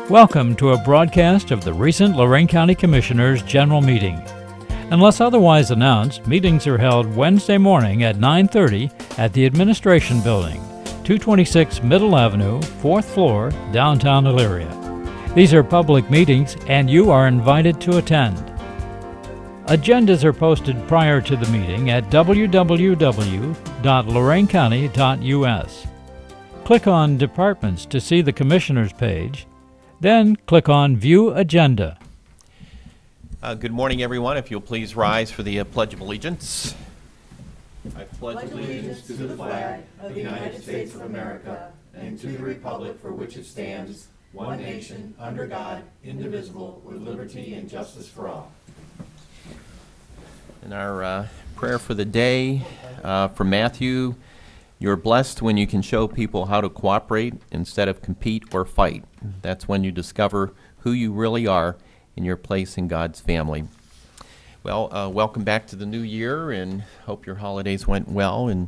Welcome to a broadcast of the recent Lorain County Commissioners' General Meeting. Unless otherwise announced, meetings are held Wednesday morning at 9:30 at the Administration Building, 226 Middle Avenue, 4th floor, downtown Elyria. These are public meetings and you are invited to attend. Agendas are posted prior to the meeting at www.loraincounty.us. Click on Departments to see the Commissioners page, then click on View Agenda. Good morning, everyone. If you'll please rise for the Pledge of Allegiance. I pledge allegiance to the flag of the United States of America and to the republic for which it stands, one nation, under God, indivisible, with liberty and justice for all. And our prayer for the day from Matthew: you're blessed when you can show people how to cooperate instead of compete or fight. That's when you discover who you really are in your place in God's family. Well, welcome back to the new year, and hope your holidays went well. And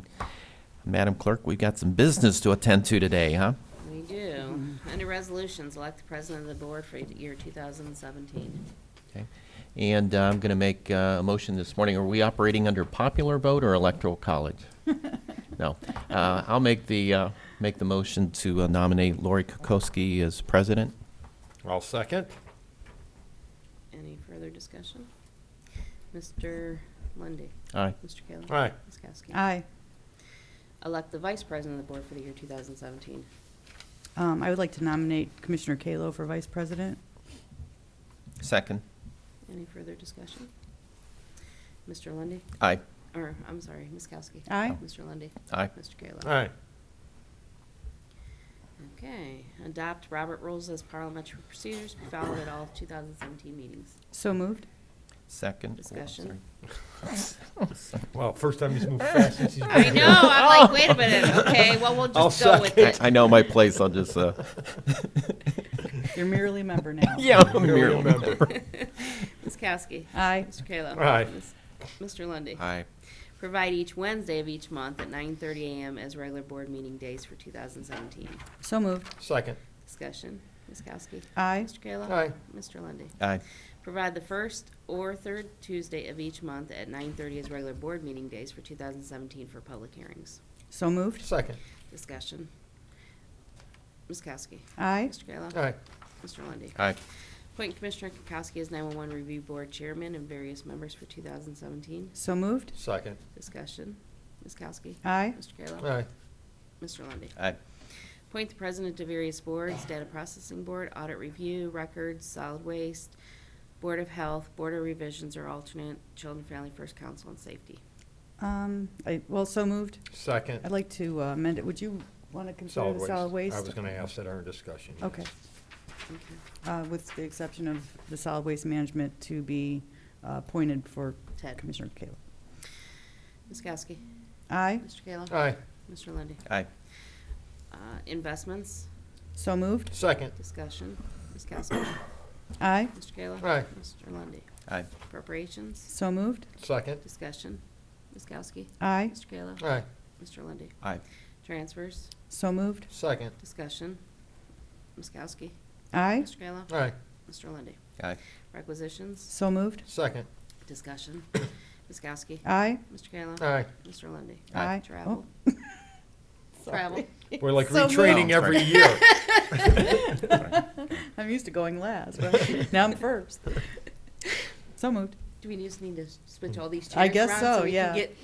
Madam Clerk, we've got some business to attend to today, huh? We do. Under resolutions, elect the president of the board for year 2017. Okay. And I'm going to make a motion this morning. Are we operating under popular vote or electoral college? No. I'll make the motion to nominate Lori Kokoski as president. I'll second. Any further discussion? Mr. Lundy. Aye. Mr. Kayla. Aye. Ms. Kowski. Aye. Elect the vice president of the board for the year 2017. I would like to nominate Commissioner Kalo for vice president. Second. Any further discussion? Mr. Lundy. Aye. Or, I'm sorry, Ms. Kowski. Aye. Mr. Lundy. Aye. Mr. Kayla. Aye. Okay. Adopt Robert rules as parliamentary procedures to be followed at all 2017 meetings. So moved. Second. Discussion. Well, first time he's moved fast since he's been I here. know. I'm like, wait a minute. Okay, well, we'll I'll just go with second. it. I know my place. I'll just. You're merely a member now. Yeah, I'm Merely merely a member. Ms. Kowski. Aye. Mr. Kayla. Aye. Mr. Lundy. Aye. Provide each Wednesday of each month at 9:30 a.m. as regular board meeting days for 2017. So moved. Second. Discussion. Ms. Kowski. Aye. Mr. Kayla. Aye. Mr. Lundy. Aye. Provide the first or third Tuesday of each month at 9:30 as regular board meeting days for 2017 for public hearings. So moved. Second. Discussion. Ms. Kowski. Aye. Mr. Kayla. Aye. Mr. Lundy. Aye. Appoint Commissioner Kukowski as 911 Review Board Chairman and various members for 2017. So moved. Second. Discussion. Ms. Kowski. Aye. Mr. Kayla. Aye. Mr. Lundy. Aye. Appoint the president to various boards: Data Processing Board, Audit Review, Records, Solid Waste, Board of Health, Board of Revisions or alternate, Children, Family First Council, and Safety. So moved. Second. I'd like to amend it. Would you want to consider the solid waste? I was going to ask that our discussion. yes. Okay. Okay. With the exception of the solid waste management to be appointed for Ted. Commissioner Kalo. Ms. Kowski. Aye. Mr. Kayla. Aye. Mr. Lundy. Aye. Investments. So moved. Second. Discussion. Ms. Kowski. Aye. Mr. Kayla. Aye. Mr. Lundy. Aye. Appropriations. So moved. Second. Discussion. Ms. Kowski. Aye. Mr. Kayla. Aye. Mr. Lundy. Aye. Transfers. So moved. Second. Discussion. Ms. Kowski. Aye. Mr. Kayla. Aye. Mr. Lundy. Aye. Requisitions. So moved. Second. Discussion. Ms. Kowski. Aye. Mr. Kayla. Aye. Mr. Lundy. Aye. Travel. Oh. Travel. We're like So retraining moved. every year. I'm used to going last, but now I'm first. So moved. Do we just need to switch all these chairs I guess around so, we yeah. can get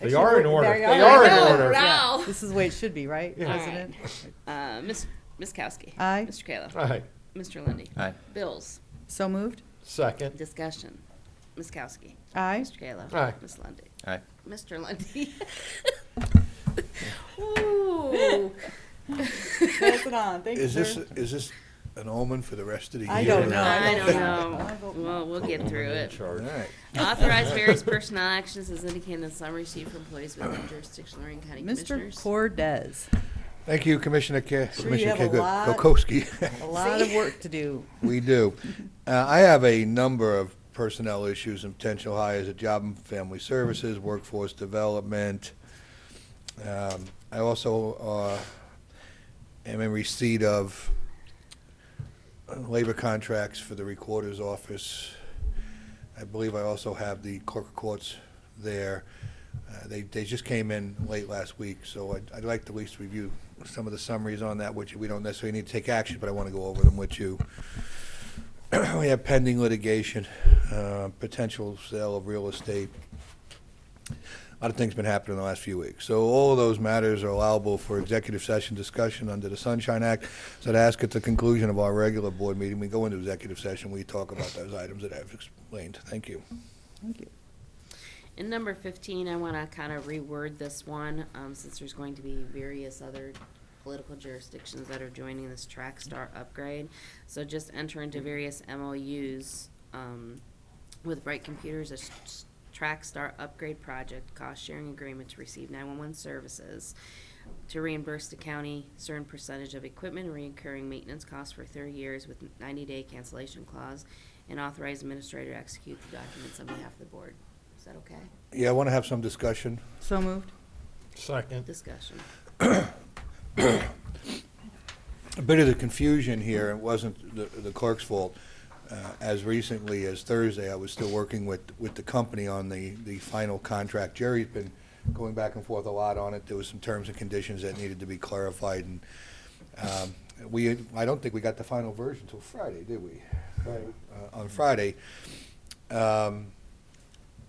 They are in order. They They are are in in order. order. Wow. This is the way it should be, right, Yeah. President? Ms. Kowski. Aye. Mr. Kayla. Aye. Mr. Lundy. Aye. Bills. So moved. Second. Discussion. Ms. Kowski. Aye. Mr. Kayla. Aye. Ms. Lundy. Aye. Mr. Lundy. Ooh. Pass it on. Thank you, Is this, sir. is this an omen for the rest of the year? I don't or know. not? I don't I know. hope Well, we'll get through In it. charge. All right. Authorize various personnel actions as indicated in some received from employees within jurisdiction of Lorain County Mr. Commissioners. Cordez, Thank you, Commissioner Sure you have a lot. Kokoski. a lot of work to do. We do. I have a number of personnel issues and potential hires at Job and Family Services, Workforce Development. I also am in receipt of labor contracts for the recorder's office. I believe I also have the clerk of courts there. They just came in late last week, so I'd like to at least review some of the summaries on that, which we don't necessarily need to take action, but I want to go over them with you. We have pending litigation, potential sale of real estate. A lot of things been happening in the last few weeks. So all of those matters are allowable for executive session discussion under the Sunshine Act. So to ask at the conclusion of our regular board meeting, we go into executive session, we talk about those items that I've explained. Thank you. Thank you. In number 15, I want to kind of reword this one, since there's going to be various other political jurisdictions that are joining this Track Star upgrade. So just enter into various MOUs with Bright Computers, a Track Star upgrade project cost sharing agreement to receive 911 services, to reimburse the county certain percentage of equipment and recurring maintenance costs for 30 years with 90-day cancellation clause, and authorize administrator to execute the documents on behalf of the board. Is that okay? Yeah, I want to have some discussion. So moved. Second. Discussion. A bit of the confusion here, it wasn't the clerk's fault. As recently as Thursday, I was still working with the company on the final contract. Jerry's been going back and forth a lot on it. There was some terms and conditions that needed to be clarified, and I don't think we got the final version until Friday, did we? Right. On Friday.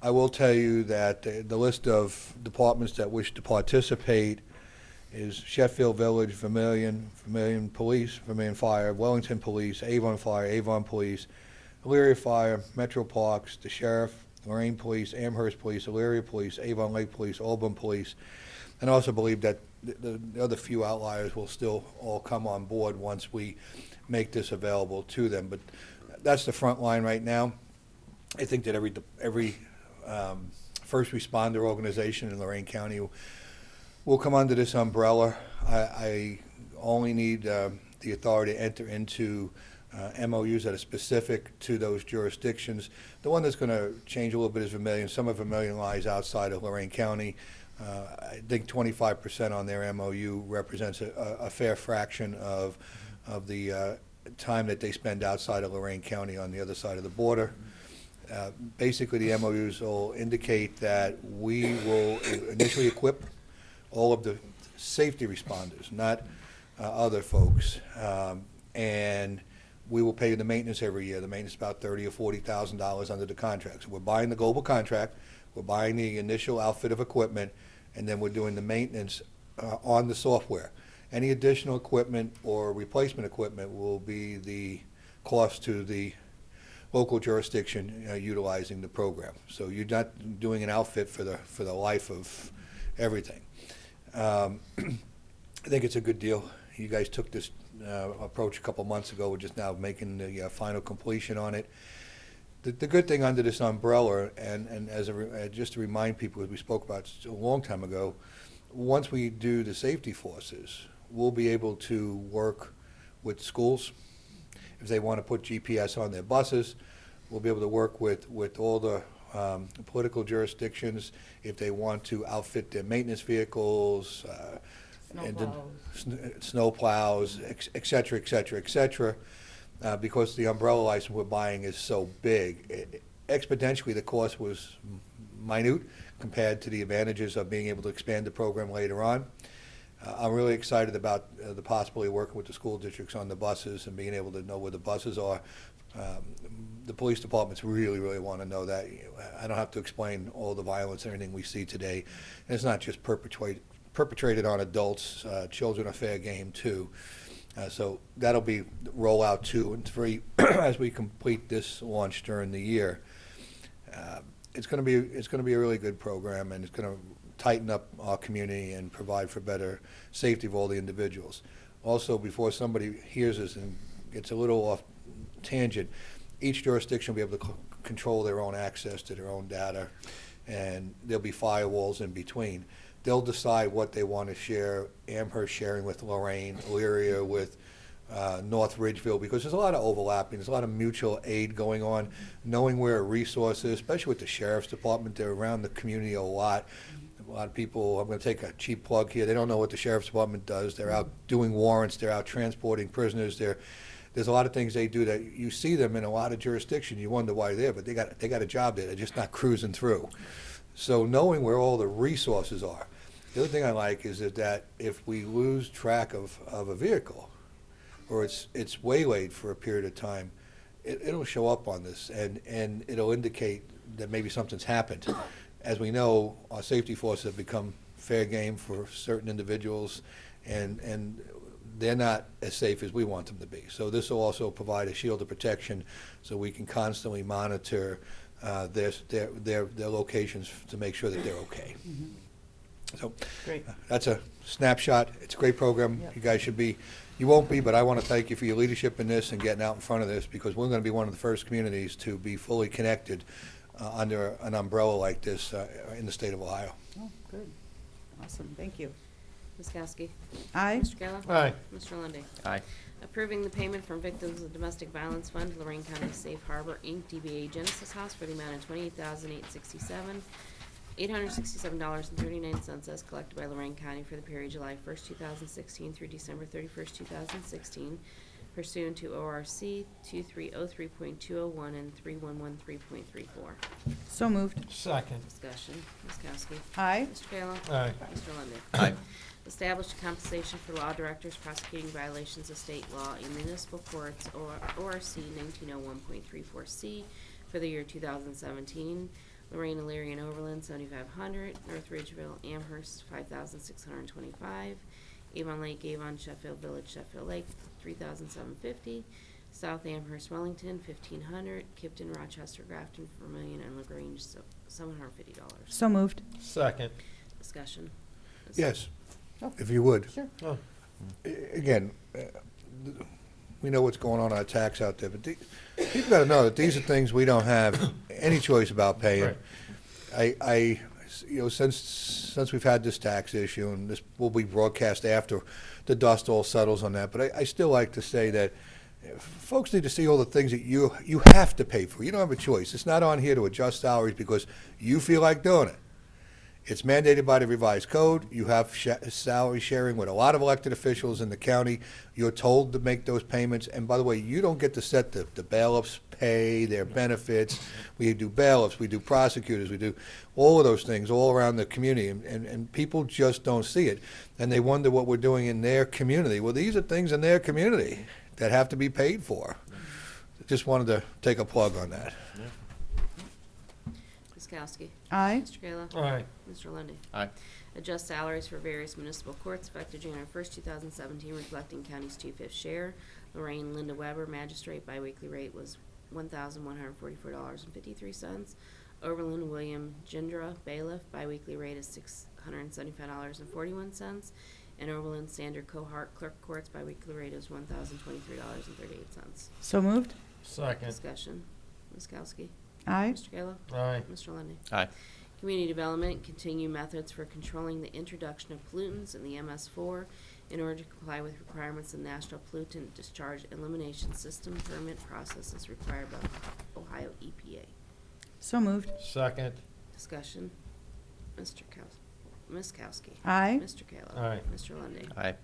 I will tell you that the list of departments that wish to participate is Sheffield Village, Vermillion Police, Vermillion Fire, Wellington Police, Avon Fire, Avon Police, Elyria Fire, Metro Parks, the Sheriff, Lorain Police, Amherst Police, Elyria Police, Avon Lake Police, Auburn Police, and I also believe that the other few outliers will still all come on board once we make this available to them. But that's the front line right now. I think that every first responder organization in Lorain County will come under this umbrella. I only need the authority to enter into MOUs that are specific to those jurisdictions. The one that's going to change a little bit is Vermillion. Some of Vermillion lies outside of Lorain County. I think 25% on their MOU represents a fair fraction of the time that they spend outside of Lorain County on the other side of the border. Basically, the MOUs will indicate that we will initially equip all of the safety responders, not other folks, and we will pay the maintenance every year. The maintenance is about $30,000 or $40,000 under the contract. So we're buying the global contract, we're buying the initial outfit of equipment, and then we're doing the maintenance on the software. Any additional equipment or replacement equipment will be the cost to the local jurisdiction utilizing the program. So you're not doing an outfit for the life of everything. I think it's a good deal. You guys took this approach a couple months ago. We're just now making the final completion on it. The good thing under this umbrella, and as just to remind people, as we spoke about a long time ago, once we do the safety forces, we'll be able to work with schools. If they want to put GPS on their buses, we'll be able to work with all the political jurisdictions if they want to outfit their maintenance vehicles, snow plows, et cetera, et cetera, et cetera. Because the umbrella license we're buying is so big. Exponentially, the cost was minute compared to the advantages of being able to expand the program later on. I'm really excited about the possibility of working with the school districts on the buses and being able to know where the buses are. The police departments really, really want to know that. I don't have to explain all the violence and everything we see today. And it's not just perpetrated on adults. Children are fair game, too. So that'll be rollout 2 and 3 as we complete this launch during the year. It's going to be a really good program, and it's going to tighten up our community and provide for better safety of all the individuals. Also, before somebody hears this and gets a little off tangent, each jurisdiction will be able to control their own access to their own data, and there'll be firewalls in between. They'll decide what they want to share. Amherst sharing with Lorain, Elyria with North Ridgeville, because there's a lot of overlapping. There's a lot of mutual aid going on. Knowing where a resource is, especially with the Sheriff's Department, they're around the community a lot. A lot of people, I'm going to take a cheap plug here, they don't know what the Sheriff's Department does. They're out doing warrants. They're out transporting prisoners. They're there's a lot of things they do that you see them in a lot of jurisdictions. You wonder why they're there, but they got a job there. They're just not cruising through. So knowing where all the resources are. The other thing I like is that if we lose track of a vehicle, or it's waylaid for a period of time, it'll show up on this, and it'll indicate that maybe something's happened. As we know, our safety forces have become fair game for certain individuals, and they're not as safe as we want them to be. So this will also provide a shield of protection, so we can constantly monitor their locations to make sure that they're okay. So Great. that's a snapshot. It's a great program. Yep. You guys should be. You won't be, but I want to thank you for your leadership in this and getting out in front of this, because we're going to be one of the first communities to be fully connected under an umbrella like this in the state of Ohio. Oh, good. Awesome. Thank you. Ms. Kowski. Aye. Mr. Kayla. Aye. Mr. Lundy. Aye. Approving the payment from Victims of Domestic Violence Fund to Lorain County Safe Harbor, Inc., DBA Genesis House for the amount of $867.39 as collected by Lorain County for the period July 1st, 2016 through December 31st, 2016, pursuant to ORC 2303.201 and 3113.34. So moved. Second. Discussion. Ms. Kowski. Aye. Mr. Kayla. Aye. Mr. Lundy. Aye. Establish compensation for law directors prosecuting violations of state law in municipal courts, or ORC 1901.34C, for the year 2017. Lorain, Elyria, and Overland, 7,500. North Ridgeville, Amherst, 5,625. Avon Lake, Avon, Sheffield Village, Sheffield Lake, 3,750. South Amherst, Wellington, 1,500. Kipton, Rochester, Grafton, Vermillion, and LaGrange, $750. So moved. Second. Discussion. Ms. Yes, Oh. if you would. Sure. Oh. Again, we know what's going on in our tax out there, but people got to know that these are things we don't have any choice about paying. Right. Since we've had this tax issue, and this will be broadcast after the dust all settles on that, but I still like to say that folks need to see all the things that you have to pay for. You don't have a choice. It's not on here to adjust salaries because you feel like doing it. It's mandated by the revised code. You have salary sharing with a lot of elected officials in the county. You're told to make those payments. And by the way, you don't get to set the bailiffs' pay, their benefits. We do bailiffs, we do prosecutors, we do all of those things all around the community. And people just don't see it. And they wonder what we're doing in their community. Well, these are things in their community that have to be paid for. Just wanted to take a plug on that. Ms. Kowski. Aye. Mr. Kayla. Aye. Mr. Lundy. Aye. Adjust salaries for various municipal courts effective January 1st, 2017, reflecting county's 2/5 share. Lorain, Linda Weber, magistrate, biweekly rate was $1,144.53. Overland, William Gindra, bailiff, biweekly rate is $675.41. And Overland, Standard Cohart, clerk courts, biweekly rate is $1,023.38. So moved. Second. Discussion. Ms. Kowski. Aye. Mr. Kayla. Aye. Mr. Lundy. Aye. Community development, continue methods for controlling the introduction of pollutants in the MS4 in order to comply with requirements of National Pollutant Discharge Elimination System permit processes required by Ohio EPA. So moved. Second. Discussion. Ms. Kowski. Aye. Mr. Kayla. Aye. Mr. Lundy. Aye.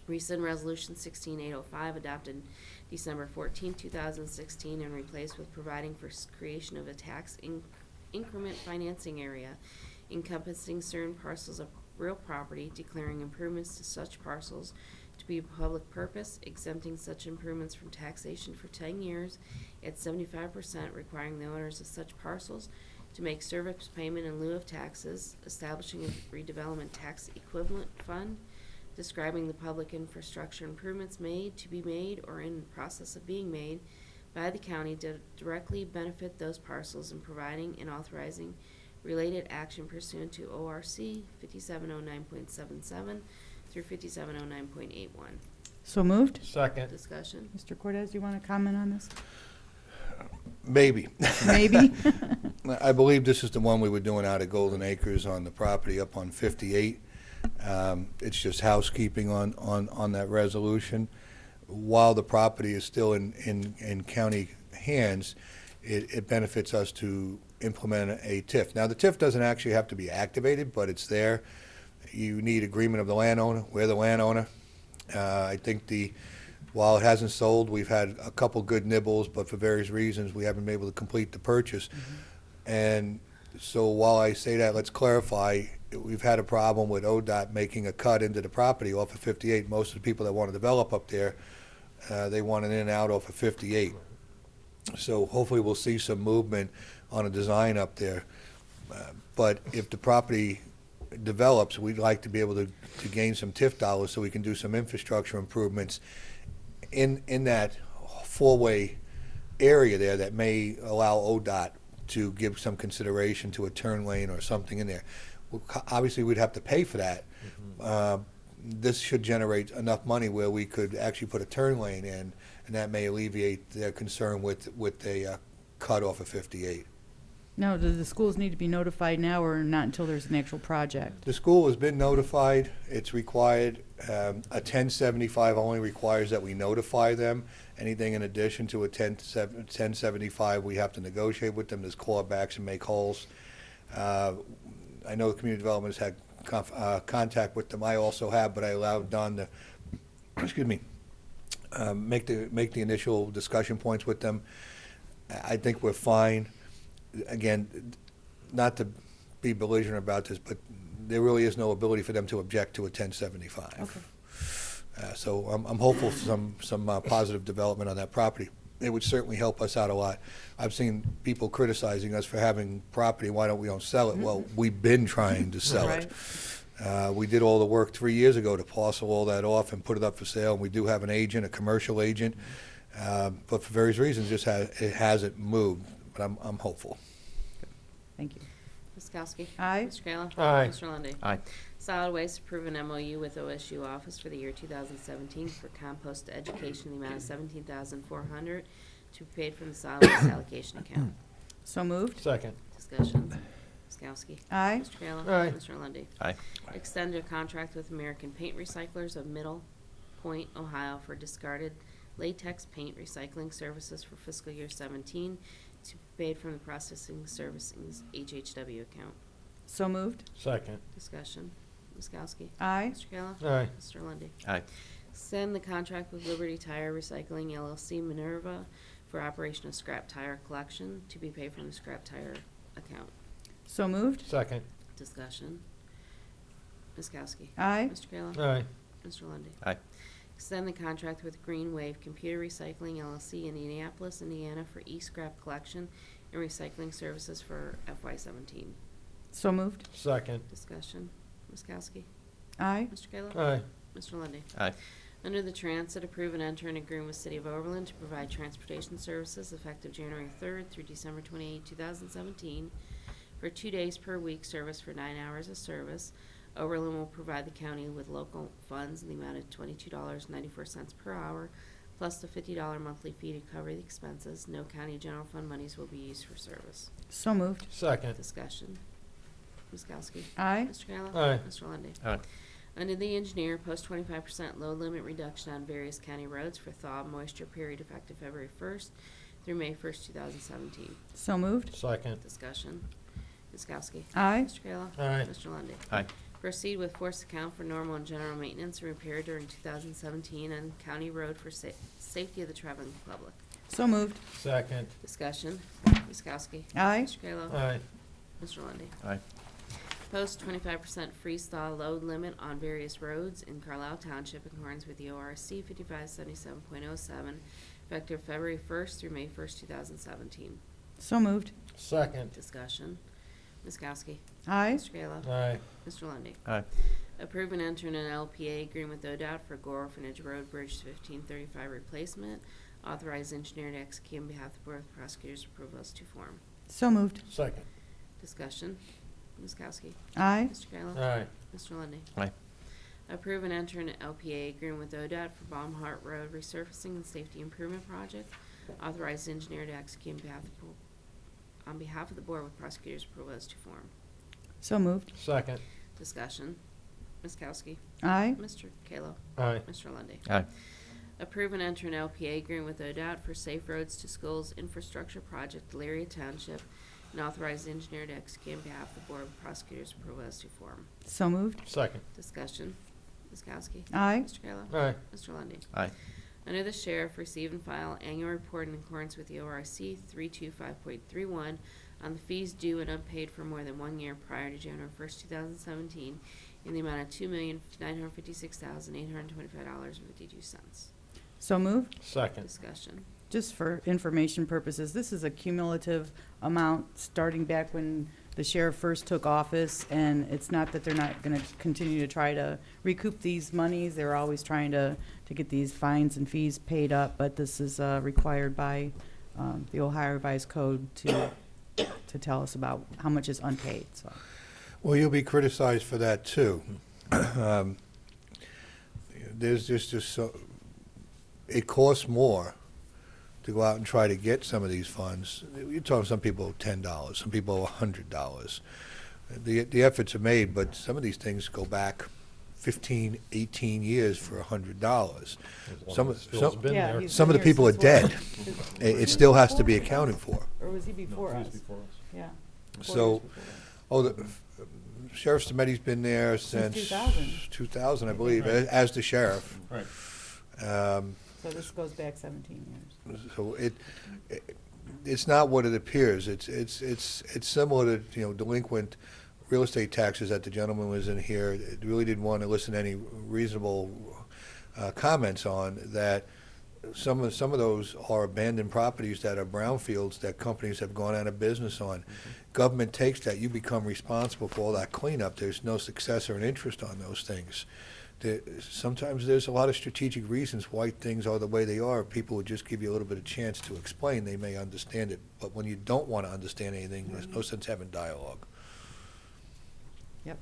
Rescind Resolution 16805 adopted December 14, 2016 and replaced with providing for creation of a tax increment financing area encompassing certain parcels of real property, declaring improvements to such parcels to be a public purpose, exempting such improvements from taxation for 10 years at 75%, requiring the owners of such parcels to make service payment in lieu of taxes, establishing a redevelopment tax equivalent fund, describing the public infrastructure improvements made, to be made, or in process of being made by the county to directly benefit those parcels, and providing and authorizing related action pursuant to ORC 5709.77 through 5709.81. So moved. Second. Discussion. Mr. Cortez, do you want to comment on this? Maybe. Maybe. I believe this is the one we were doing out at Golden Acres on the property up on 58. It's just housekeeping on that resolution. While the property is still in county hands, it benefits us to implement a TIF. Now, the TIF doesn't actually have to be activated, but it's there. You need agreement of the landowner. We're the landowner. I think the While it hasn't sold, we've had a couple good nibbles, but for various reasons, we haven't been able to complete the purchase. And so while I say that, let's clarify, we've had a problem with ODOT making a cut into the property off of 58. Most of the people that want to develop up there, they want an in and out off of 58. So hopefully we'll see some movement on a design up there. But if the property develops, we'd like to be able to gain some TIF dollars so we can do some infrastructure improvements in that four-way area there that may allow ODOT to give some consideration to a turn lane or something in there. Obviously, we'd have to pay for that. This should generate enough money where we could actually put a turn lane in, and that may alleviate their concern with a cut off of 58. Now, do the schools need to be notified now or not until there's an actual project? The school has been notified. It's required. A 1075 only requires that we notify them. Anything in addition to a 1075, we have to negotiate with them. There's clawbacks and make wholes. I know the community development has had contact with them. I also have, but I allowed Don to, excuse me, make the initial discussion points with them. I think we're fine. Again, not to be belligerent about this, but there really is no ability for them to object to a 1075. Okay. So I'm hopeful for some positive development on that property. It would certainly help us out a lot. I've seen people criticizing us for having property. Why don't we sell it? Well, we've been trying to sell it. We did all the work 3 years ago to parcel all that off and put it up for sale. And we do have an agent, a commercial agent, but for various reasons, it hasn't moved. But I'm hopeful. Thank you. Ms. Kowski. Aye. Mr. Kayla. Aye. Mr. Lundey. Aye. Solid Waste approve an MOU with OSU Office for the year 2017 for compost education in the amount of $17,400 to be paid from the solid waste allocation account. So moved. Second. Discussion. Ms. Kowski. Aye. Mr. Kayla. Aye. Mr. Lundey. Aye. Extend a contract with American Paint Recyclers of Middle Point, Ohio for discarded latex paint recycling services for fiscal year 17 to be paid from the Processing Services HHW account. So moved. Second. Discussion. Ms. Kowski. Aye. Mr. Kayla. Aye. Mr. Lundey. Aye. Send the contract with Liberty Tire Recycling LLC Minerva for operation of scrap tire collection to be paid from the scrap tire account. So moved. Second. Discussion. Ms. Kowski. Aye. Mr. Kayla. Aye. Mr. Lundey. Aye. Extend the contract with Green Wave Computer Recycling LLC Indianapolis, Indiana for e-scrap collection and recycling services for FY17. So moved. Second. Discussion. Ms. Kowski. Aye. Mr. Kayla. Aye. Mr. Lundey. Aye. Under the Transit, approve and enter an agreement with City of Overland to provide transportation services effective January 3rd through December 28, 2017 for 2 days per week service for 9 hours of service. Overland will provide the county with local funds in the amount of $22.94 per hour, plus the $50 monthly fee to cover the expenses. No county general fund monies will be used for service. So moved. Second. Discussion. Ms. Kowski. Aye. Mr. Kayla. Aye. Mr. Lundey. Aye. Under the engineer, post 25% load limit reduction on various county roads for thaw moisture period effective February 1st through May 1st, 2017. So moved. Second. Discussion. Ms. Kowski. Aye. Mr. Kayla. Aye. Mr. Lundey. Aye. Proceed with force account for normal and general maintenance and repair during 2017 on county road for safety of the traveling public. So moved. Second. Discussion. Ms. Kowski. Aye. Mr. Kayla. Aye. Mr. Lundey. Aye. Post 25% freeze-thaw load limit on various roads in Carlisle Township in accordance with the ORC 5577.07, effective February 1st through May 1st, 2017. So moved. Second. Discussion. Ms. Kowski. Aye. Mr. Kayla. Aye. Mr. Lundey. Aye. Approve and enter an LPA agreement with ODOT for Gore Orphanage Road Bridge 1535 replacement. Authorize engineer to execute on behalf of the Board of Prosecutors' approval as to form. So moved. Second. Discussion. Ms. Kowski. Aye. Mr. Kayla. Aye. Mr. Lundey. Aye. Approve and enter an LPA agreement with ODOT for Baumhart Road resurfacing and safety improvement project. Authorize engineer to execute on behalf of the Board with prosecutors' approval as to form. So moved. Second. Discussion. Ms. Kowski. Aye. Mr. Kayla. Aye. Mr. Lundey. Aye. Approve and enter an LPA agreement with ODOT for Safe Roads to Schools Infrastructure Project, Elyria Township, and authorize the engineer to execute on behalf of the Board of Prosecutors' approval as to form. So moved. Second. Discussion. Ms. Kowski. Aye. Mr. Kayla. Aye. Mr. Lundey. Aye. Under the sheriff, receive and file annual report in accordance with the ORC 325.31 on the fees due and unpaid for more than 1 year prior to January 1st, 2017, in the amount of $2,956,825.52. So moved. Second. Discussion. Just for information purposes, this is a cumulative amount starting back when the sheriff first took office, and it's not that they're not going to continue to try to recoup these monies. They're always trying to get these fines and fees paid up, but this is required by the Ohio Revised Code to tell us about how much is unpaid. So, Well, you'll be criticized for that, too. There's just so, it costs more to go out and try to get some of these funds. You're talking some people $10, some people $100. The efforts are made, but some of these things go back 15, 18 years for $100. Some of yeah, he's some of the been here people are since dead. what? It still has to be accounted for. Or was he before us? Yeah. 4 So, years before us. oh, the Sheriff Smetty's been there since 2000, I believe, as the sheriff. Right. So this goes back 17 years. So it's not what it appears. It's similar to, delinquent real estate taxes that the gentleman was in here. It really didn't want to listen to any reasonable comments on that. Some of those are abandoned properties that are brownfields that companies have gone out of business on. Mm-hmm. Government takes that, you become responsible for all that cleanup. There's no success or an interest on those things. Sometimes there's a lot of strategic reasons why things are the way they are. If people would just give you a little bit of chance to explain, they may understand it. But when you don't want to understand anything, there's no sense having dialogue. Yep.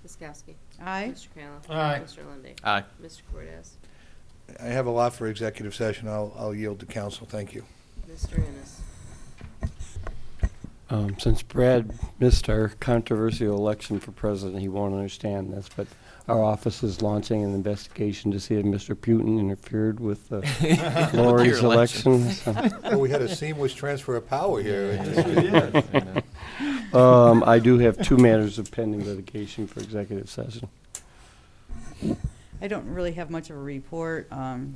Ms. Kowski. Aye. Mr. Kayla. Aye. Mr. Lundey. Aye. Mr. Cortez. I have a lot for executive session. I'll yield to council. Thank you. Mr. Ennis. Since Brad missed our controversial election for president, he won't understand this, but our office is launching an investigation to see if Mr. Putin interfered with Lorain's Your election. election. So, Well, we had a seamless transfer of power here. I do have 2 matters of pending litigation for executive session. I don't really have much of a report.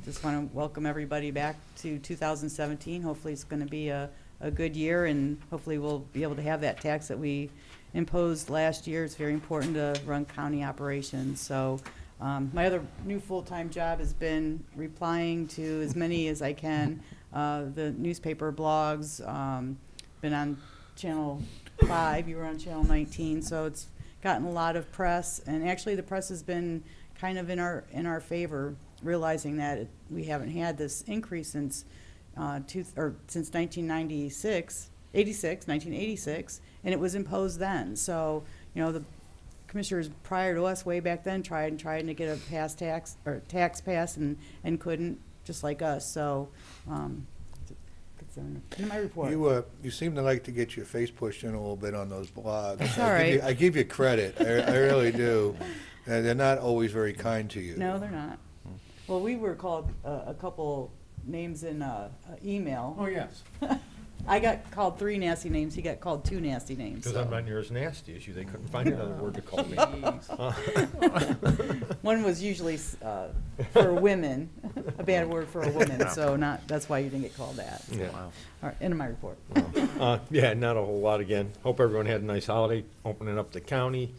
Just want to welcome everybody back to 2017. Hopefully it's going to be a good year, and hopefully we'll be able to have that tax that we imposed last year. It's very important to run county operations. So my other new full-time job has been replying to as many as I can. The newspaper blogs, been on Channel 5, you were on Channel 19, so it's gotten a lot of press, and actually the press has been kind of in our favor, realizing that we haven't had this increase since since 1986, and it was imposed then. So, the commissioners prior to us way back then tried to get a tax passed and couldn't, just like us. So, it's in my report. You seem to like to get your face pushed in a little bit on those blogs. That's all right. I give you credit. I really do. They're not always very kind to you. No, they're not. Well, we were called a couple names in email. Oh, yes. I got called 3 nasty names. He got called 2 nasty names. Because so. I'm not near as nasty as you. They couldn't find another word to call me. One was usually for women, a bad word for a woman. So that's why you didn't get called that. Yeah. All right, end of my report. Yeah, not a whole lot again. Hope everyone had a nice holiday, opening up the county,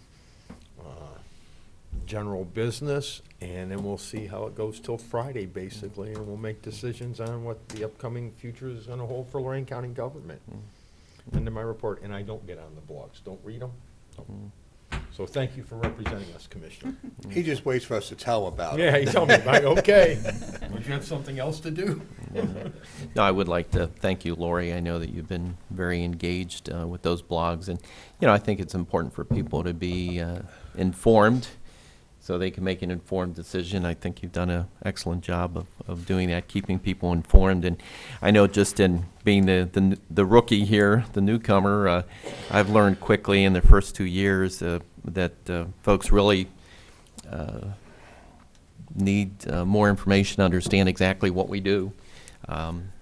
general business, and then we'll see how it goes till Friday, basically, and we'll make decisions on what the upcoming future is going to hold for Lorain County government. End of my report, and I don't get on the blogs. Don't read them. So thank you for representing us, Commissioner. He just waits for us to tell him about it. Yeah, you tell me, right, okay. Would you have something else to do? No, I would like to thank you, Lori. I know that you've been very engaged with those blogs, and I think it's important for people to be informed so they can make an informed decision. I think you've done an excellent job of doing that, keeping people informed. And I know just in being the rookie here, the newcomer, I've learned quickly in the first 2 years that folks really need more information to understand exactly what we do.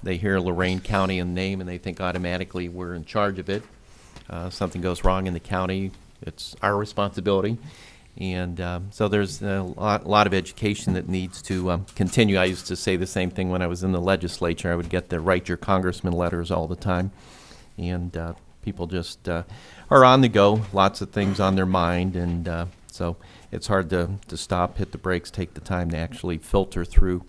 They hear Lorain County in the name and they think automatically we're in charge of it. Something goes wrong in the county, it's our responsibility. And so there's a lot of education that needs to continue. I used to say the same thing when I was in the legislature. I would get the write your congressman letters all the time. And people just are on the go, lots of things on their mind. And so it's hard to stop, hit the brakes, take the time to actually filter through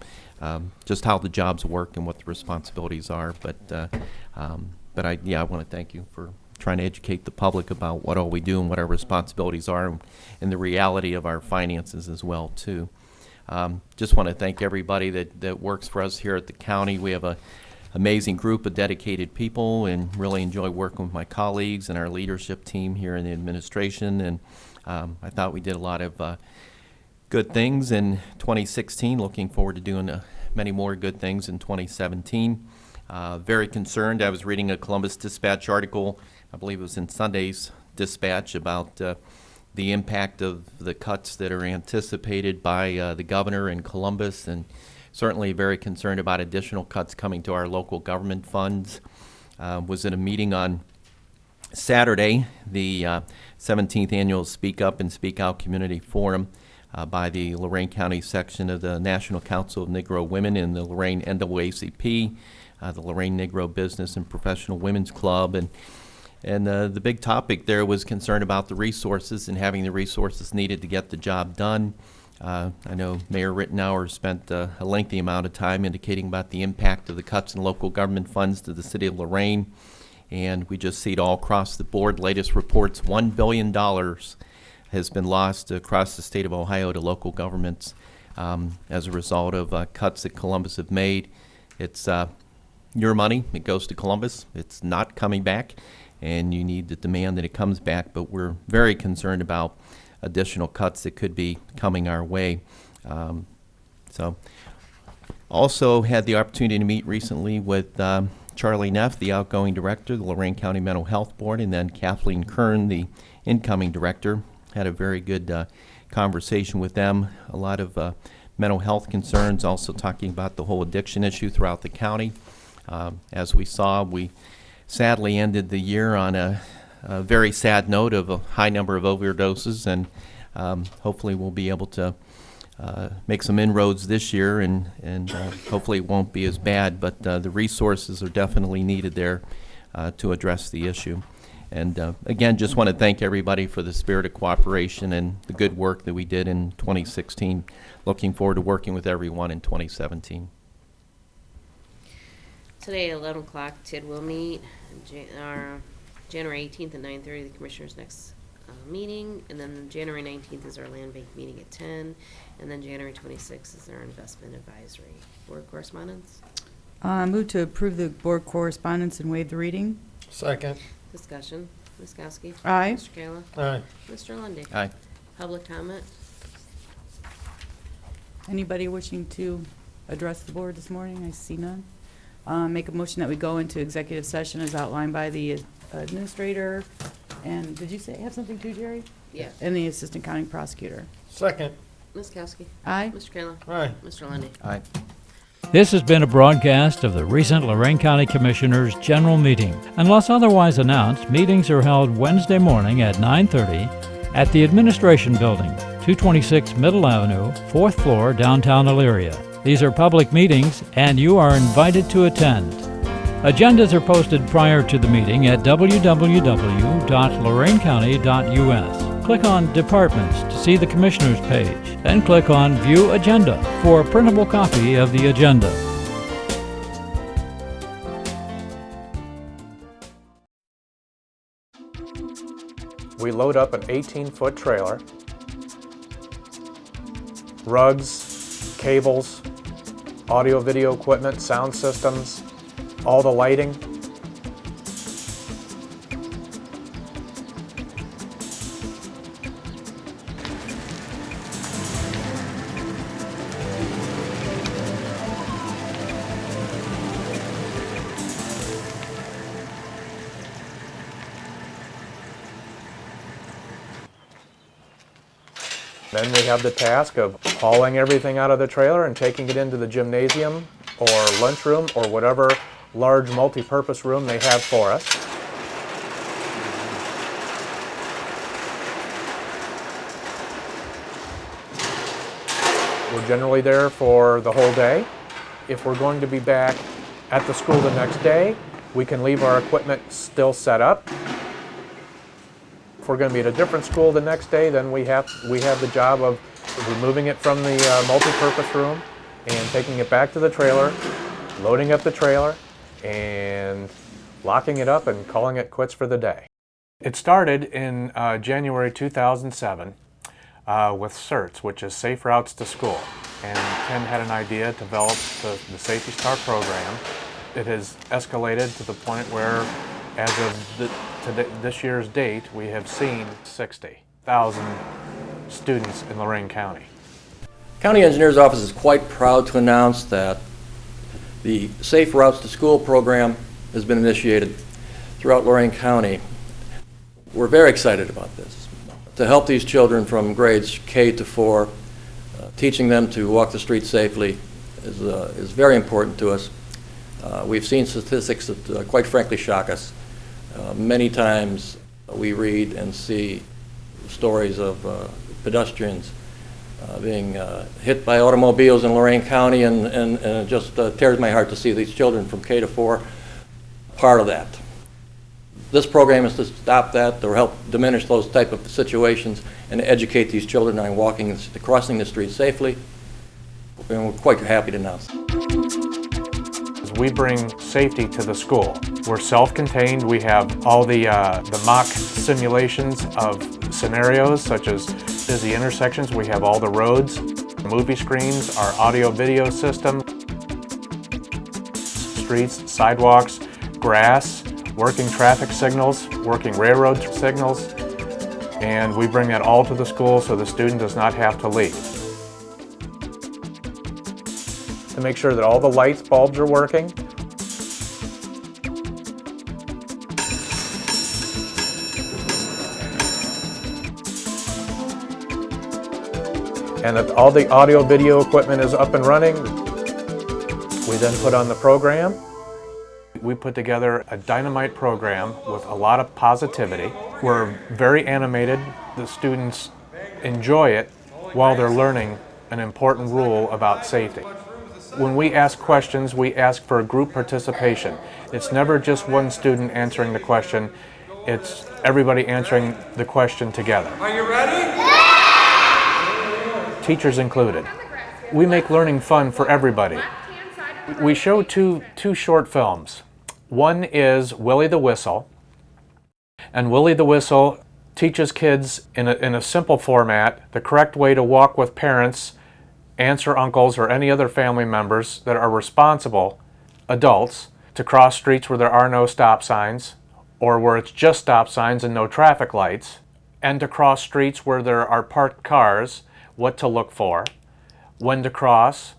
just how the jobs work and what the responsibilities are. But I want to thank you for trying to educate the public about what all we do and what our responsibilities are, and the reality of our finances as well too. Just want to thank everybody that works for us here at the county. We have a amazing group of dedicated people, and really enjoy working with my colleagues and our leadership team here in the administration. And I thought we did a lot of good things in 2016. Looking forward to doing many more good things in 2017. Very concerned. I was reading a Columbus Dispatch article, I believe it was in Sunday's Dispatch, about the impact of the cuts that are anticipated by the governor in Columbus, and certainly very concerned about additional cuts coming to our local government funds. Was at a meeting on Saturday, the 17th Annual Speak Up and Speak Out Community Forum by the Lorain County section of the National Council of Negro Women and the Lorain NAACP, the Lorain Negro Business and Professional Women's Club. And the big topic there was concern about the resources and having the resources needed to get the job done. I know Mayor Rittenauer spent a lengthy amount of time indicating about the impact of the cuts in local government funds to the city of Lorain, and we just see it all across the board. Latest reports, $1 billion has been lost across the state of Ohio to local governments as a result of cuts that Columbus have made. It's your money. It goes to Columbus. It's not coming back, and you need to demand that it comes back, but we're very concerned about additional cuts that could be coming our way. So also had the opportunity to meet recently with Charlie Neff, the outgoing director of the Lorain County Mental Health Board, and then Kathleen Kern, the incoming director. Had a very good conversation with them. A lot of mental health concerns, also talking about the whole addiction issue throughout the county. As we saw, we sadly ended the year on a very sad note of a high number of overdoses, and hopefully we'll be able to make some inroads this year, and hopefully it won't be as bad, but the resources are definitely needed there to address the issue. And again, just want to thank everybody for the spirit of cooperation and the good work that we did in 2016. Looking forward to working with everyone in 2017. Today at 11 o'clock, TID will meet. Our January 18th at 9:30, the Commissioners' next meeting. And then January 19th is our Land Bank meeting at 10. And then January 26th is our Investment Advisory. Board correspondence? Move to approve the board correspondence and waive the reading. Second. Discussion. Ms. Kowski? Aye. Mr. Kayla? Aye. Mr. Lundy. Aye. Public comment? Anybody wishing to address the board this morning? I see none. Make a motion that we go into executive session as outlined by the administrator. And did you have something too, Jerry? Yeah. And the assistant county prosecutor. Second. Ms. Kowski? Aye. Mr. Kayla? Aye. Mr. Lundy. Aye. This has been a broadcast of the recent Lorain County Commissioners' General Meeting. Unless otherwise announced, meetings are held Wednesday morning at 9:30 at the Administration Building, 226 Middle Avenue, 4th floor, downtown Elyria. These are public meetings, and you are invited to attend. Agendas are posted prior to the meeting at www.loraincounty.us. Click on Departments to see the Commissioners page, then click on View Agenda for a printable copy of the agenda. We load up an 18-foot trailer, rugs, cables, audio-video equipment, sound systems, all the lighting. Then we have the task of hauling everything out of the trailer and taking it into the gymnasium or lunchroom or whatever large multi-purpose room they have for us. We're generally there for the whole day. If we're going to be back at the school the next day, we can leave our equipment still set up. If we're going to be at a different school the next day, then we have the job of removing it from the multi-purpose room and taking it back to the trailer, loading up the trailer, and locking it up and calling it quits for the day. It started in January 2007 with CERTS, which is Safe Routes to School. And Ken had an idea to develop the Safety Star program. It has escalated to the point where, as of this year's date, we have seen 60,000 students in Lorain County. County Engineer's Office is quite proud to announce that the Safe Routes to School program has been initiated throughout Lorain County. We're very excited about this. To help these children from grades K to 4, teaching them to walk the streets safely is very important to us. We've seen statistics that quite frankly shock us. Many times we read and see stories of pedestrians being hit by automobiles in Lorain County, and it just tears my heart to see these children from K to 4 part of that. This program is to stop that, to help diminish those type of situations and educate these children on crossing the street safely. And we're quite happy to announce. We bring safety to the school. We're self-contained. We have all the mock simulations of scenarios such as busy intersections. We have all the roads, movie screens, our audio-video system, streets, sidewalks, grass, working traffic signals, working railroad signals, and we bring that all to the school so the student does not have to leave. To make sure that all the lights, bulbs are working. And that all the audio video equipment is up and running. We then put on the program. We put together a dynamite program with a lot of positivity. We're very animated. The students enjoy it while they're learning an important rule about safety. When we ask questions, we ask for group participation. It's never just one student answering the question, it's everybody answering the question together. Are you ready? Teachers included. We make learning fun for everybody. We show two short films. One is Willie the Whistle, and Willie the Whistle teaches kids in a simple format the correct way to walk with parents, aunts or uncles, or any other family members that are responsible adults to cross streets where there are no stop signs or where it's just stop signs and no traffic lights, and to cross streets where there are parked cars, what to look for, when to cross,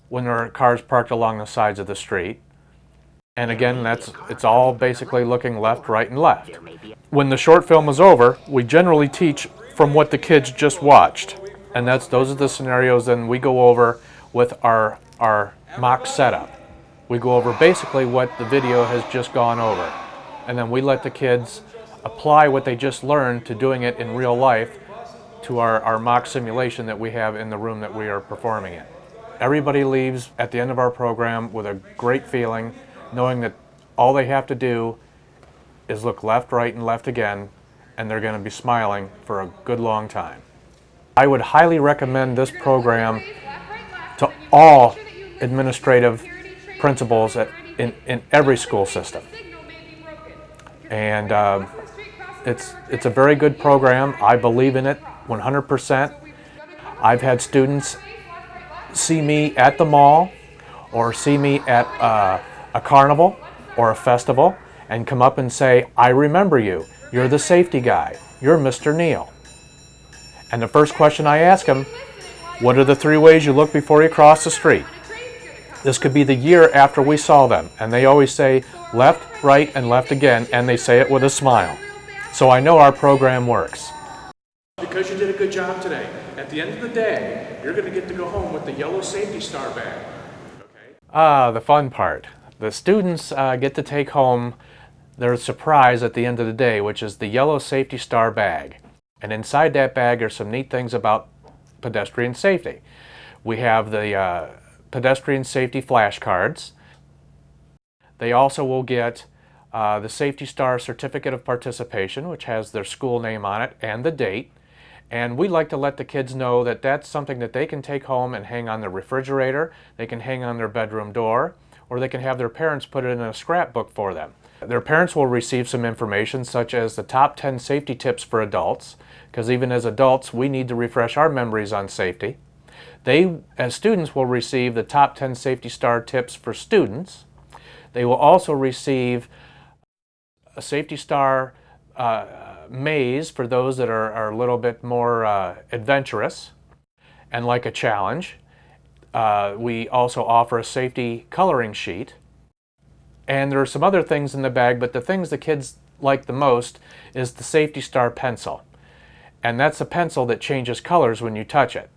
when there are cars parked along the sides of the street. And again, it's all basically looking left, right, and left. When the short film is over, we generally teach from what the kids just watched. And those are the scenarios then we go over with our mock setup. We go over basically what the video has just gone over. And then we let the kids apply what they just learned to doing it in real life to our mock simulation that we have in the room that we are performing in. Everybody leaves at the end of our program with a great feeling, knowing that all they have to do is look left, right, and left again, and they're going to be smiling for a good long time. I would highly recommend this program to all administrative principals in every school system. And it's a very good program. I believe in it 100%. I've had students see me at the mall or see me at a carnival or a festival and come up and say, "I remember you. You're the safety guy. You're Mr. Neal." And the first question I ask them, what are the 3 ways you look before you cross the street? This could be the year after we saw them, and they always say left, right, and left again, and they say it with a smile. So I know our program works. Because you did a good job today. At the end of the day, you're going to get to go home with the yellow Safety Star bag. Okay? The fun part. The students get to take home their surprise at the end of the day, which is the yellow Safety Star bag. And inside that bag are some neat things about pedestrian safety. We have the pedestrian safety flashcards. They also will get the Safety Star Certificate of Participation, which has their school name on it and the date. And we like to let the kids know that that's something that they can take home and hang on their refrigerator, they can hang on their bedroom door, or they can have their parents put it in a scrapbook for them. Their parents will receive some information such as the top 10 safety tips for adults, because even as adults we need to refresh our memories on safety. They, as students, will receive the top 10 Safety Star tips for students. They will also receive a Safety Star maze for those that are a little bit more adventurous and like a challenge. We also offer a safety coloring sheet. And there are some other things in the bag, but the things the kids like the most is the Safety Star pencil. And that's a pencil that changes colors when you touch it.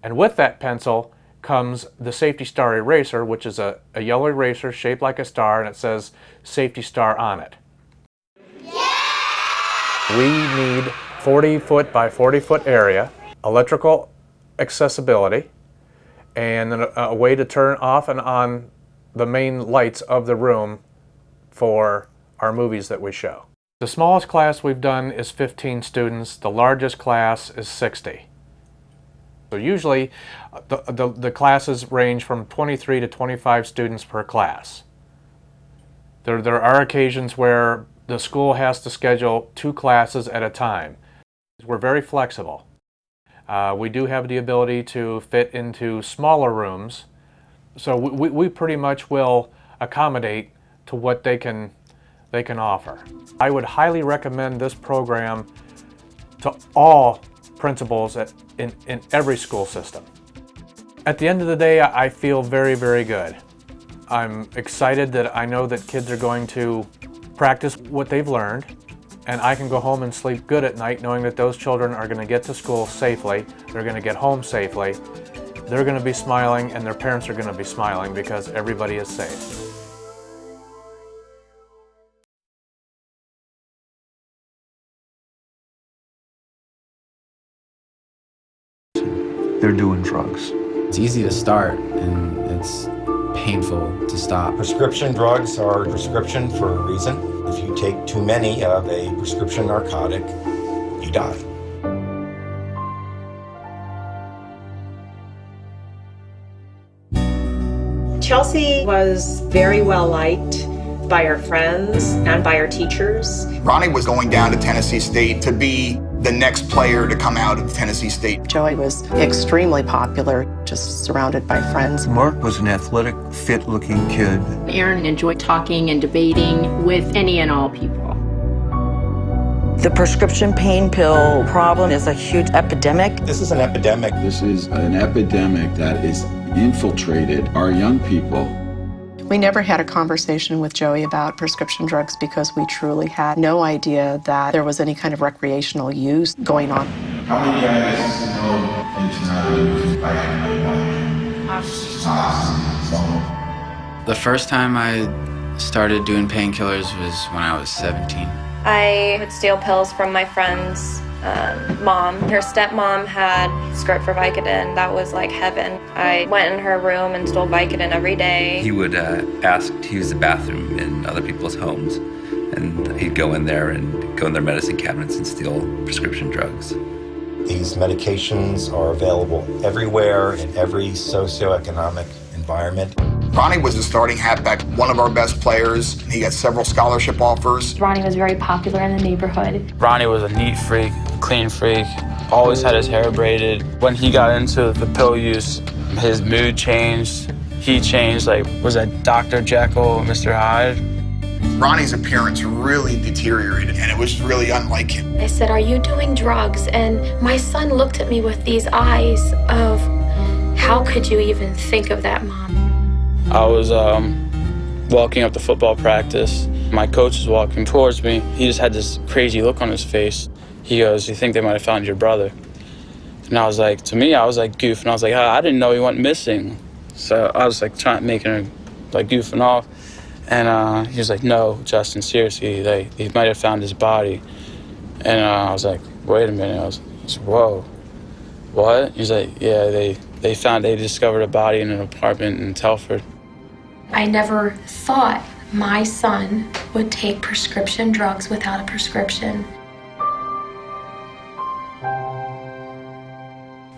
And with that pencil comes the Safety Star eraser, which is a yellow eraser shaped like a star, and it says Safety Star on it. We need 40-foot by 40-foot area, electrical accessibility, and a way to turn off and on the main lights of the room for our movies that we show. The smallest class we've done is 15 students. The largest class is 60. So usually the classes range from 23 to 25 students per class. There are occasions where the school has to schedule 2 classes at a time. We're very flexible. We do have the ability to fit into smaller rooms, so we pretty much will accommodate to what they can offer. I would highly recommend this program to all principals in every school system. At the end of the day, I feel very, very good. I'm excited that I know that kids are going to practice what they've learned, and I can go home and sleep good at night knowing that those children are going to get to school safely, they're going to get home safely, they're going to be smiling, and their parents are going to be smiling because everybody is safe. They're doing drugs. It's easy to start, and it's painful to stop. Prescription drugs are a prescription for a reason. If you take too many of a prescription narcotic, you die. Chelsea was very well liked by her friends and by her teachers. Ronnie was going down to Tennessee State to be the next player to come out of Tennessee State. Joey was extremely popular, just surrounded by friends. Mark was an athletic, fit-looking kid. Aaron enjoyed talking and debating with any and all people. The prescription pain pill problem is a huge epidemic. This is an epidemic. This is an epidemic that is infiltrated our young people. We never had a conversation with Joey about prescription drugs because we truly had no idea that there was any kind of recreational use going on. How many of you guys know it's not used by anyone? The first time I started doing painkillers was when I was 17. I would steal pills from my friend's mom. Her stepmom had a script for Vicodin. That was like heaven. I went in her room and stole Vicodin every day. He would ask to use the bathroom in other people's homes, and he'd go in there and go in their medicine cabinets and steal prescription drugs. These medications are available everywhere in every socioeconomic environment. Ronnie was the starting halfback, one of our best players. He got several scholarship offers. Ronnie was very popular in the neighborhood. Ronnie was a neat freak, clean freak, always had his hair braided. When he got into the pill use, his mood changed. He changed, like, was that Dr. Jekyll, Mr. Hyde? Ronnie's appearance really deteriorated, and it was really unlike him. I said, "Are you doing drugs?" And my son looked at me with these eyes of, "How could you even think of that, Mom?" I was walking up to football practice. My coach was walking towards me. He just had this crazy look on his face. He goes, "You think they might have found your brother?" And I was like, to me, I was like goofing. I was like, I didn't know he went missing. So I was like making her like goofing off. And he was like, "No, Justin, seriously, they might have found his body." And I was like, "Wait a minute." I was like, "Whoa, what?" He's like, "Yeah, they They discovered a body in an apartment in Telford. I never thought my son would take prescription drugs without a prescription.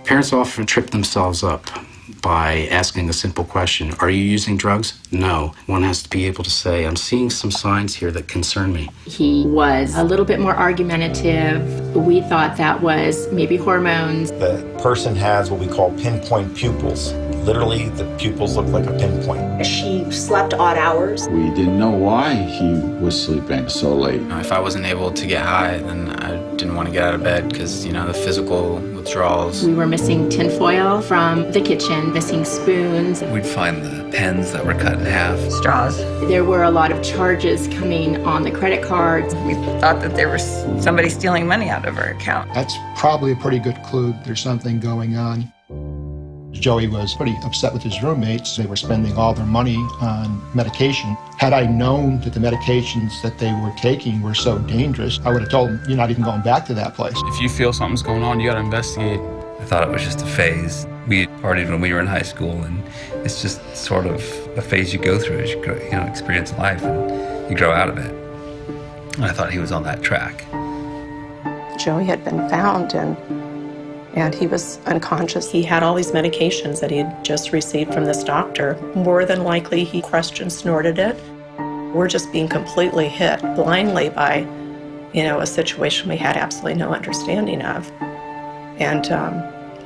Parents often trip themselves up by asking a simple question, are you using drugs? No. One has to be able to say, I'm seeing some signs here that concern me. He was a little bit more argumentative. We thought that was maybe hormones. The person has what we call pinpoint pupils. Literally, the pupils look like a pinpoint. She slept odd hours. We didn't know why he was sleeping so late. If I wasn't able to get high, then I didn't want to get out of bed because, the physical withdrawals. We were missing tinfoil from the kitchen, missing spoons. We'd find the pens that were cut in half. Straws. There were a lot of charges coming on the credit cards. We thought that there was somebody stealing money out of our account. That's probably a pretty good clue there's something going on. Joey was pretty upset with his roommates. They were spending all their money on medication. Had I known that the medications that they were taking were so dangerous, I would have told them, you're not even going back to that place. If you feel something's going on, you gotta investigate. I thought it was just a phase. We partied when we were in high school, and it's just sort of a phase you go through as you grow, experience life, and you grow out of it. And I thought he was on that track. Joey had been found and he was unconscious. He had all these medications that he had just received from this doctor. More than likely, he crushed and snorted it. We're just being completely hit blindly by, a situation we had absolutely no understanding of and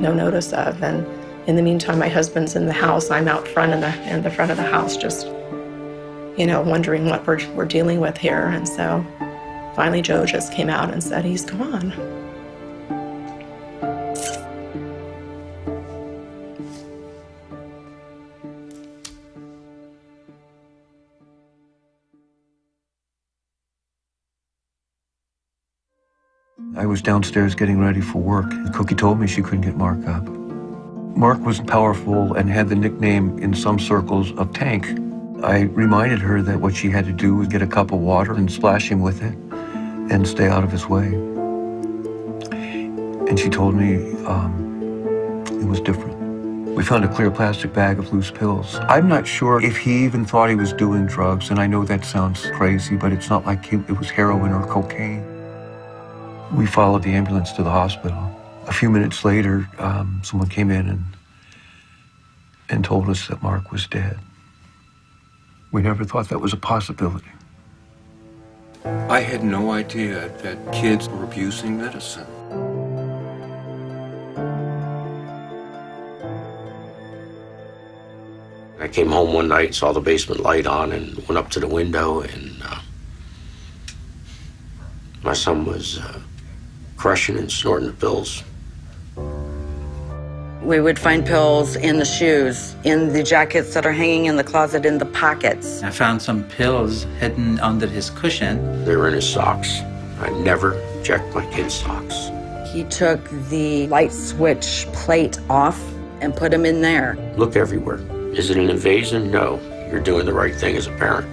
no notice of. And in the meantime, my husband's in the house. I'm out front in the front of the house, just, wondering what we're dealing with here. And so finally, Joe just came out and said, he's gone. I was downstairs getting ready for work, and Cookie told me she couldn't get Mark up. Mark was powerful and had the nickname in some circles of Tank. I reminded her that what she had to do was get a cup of water and splash him with it and stay out of his way. And she told me it was different. We found a clear plastic bag of loose pills. I'm not sure if he even thought he was doing drugs, and I know that sounds crazy, but it's not like it was heroin or cocaine. We followed the ambulance to the hospital. A few minutes later, someone came in and told us that Mark was dead. We never thought that was a possibility. I had no idea that kids were abusing medicine. I came home one night, saw the basement light on, and went up to the window, and my son was crushing and snorting the pills. We would find pills in the shoes, in the jackets that are hanging in the closet, in the pockets. I found some pills hidden under his cushion. They were in his socks. I never checked my kid's socks. He took the light switch plate off and put them in there. Look everywhere. Is it an invasion? No. You're doing the right thing as a parent.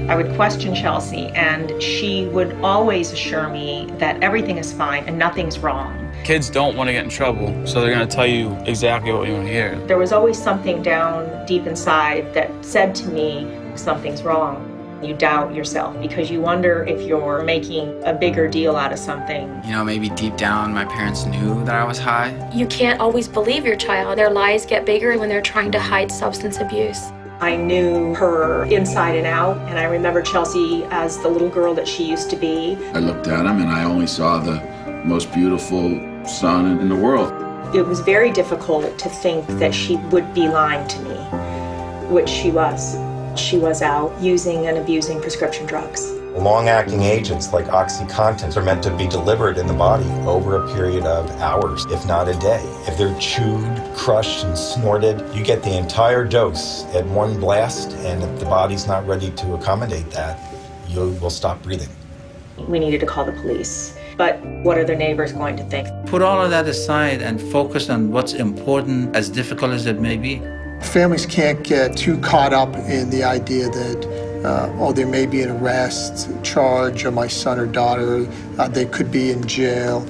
I would question Chelsea, and she would always assure me that everything is fine and nothing's wrong. Kids don't want to get in trouble, so they're going to tell you exactly what you want to hear. There was always something down deep inside that said to me, something's wrong. You doubt yourself because you wonder if you're making a bigger deal out of something. Maybe deep down my parents knew that I was high. You can't always believe your child. Their lies get bigger when they're trying to hide substance abuse. I knew her inside and out, and I remember Chelsea as the little girl that she used to be. I looked at him and I only saw the most beautiful son in the world. It was very difficult to think that she would be lying to me, which she was. She was out using and abusing prescription drugs. Long-acting agents like OxyContin are meant to be delivered in the body over a period of hours, if not a day. If they're chewed, crushed, and snorted, you get the entire dose at one blast, and if the body's not ready to accommodate that, you will stop breathing. We needed to call the police. But what are their neighbors going to think? Put all of that aside and focus on what's important, as difficult as it may be. Families can't get too caught up in the idea that there may be an arrest charge of my son or daughter. They could be in jail.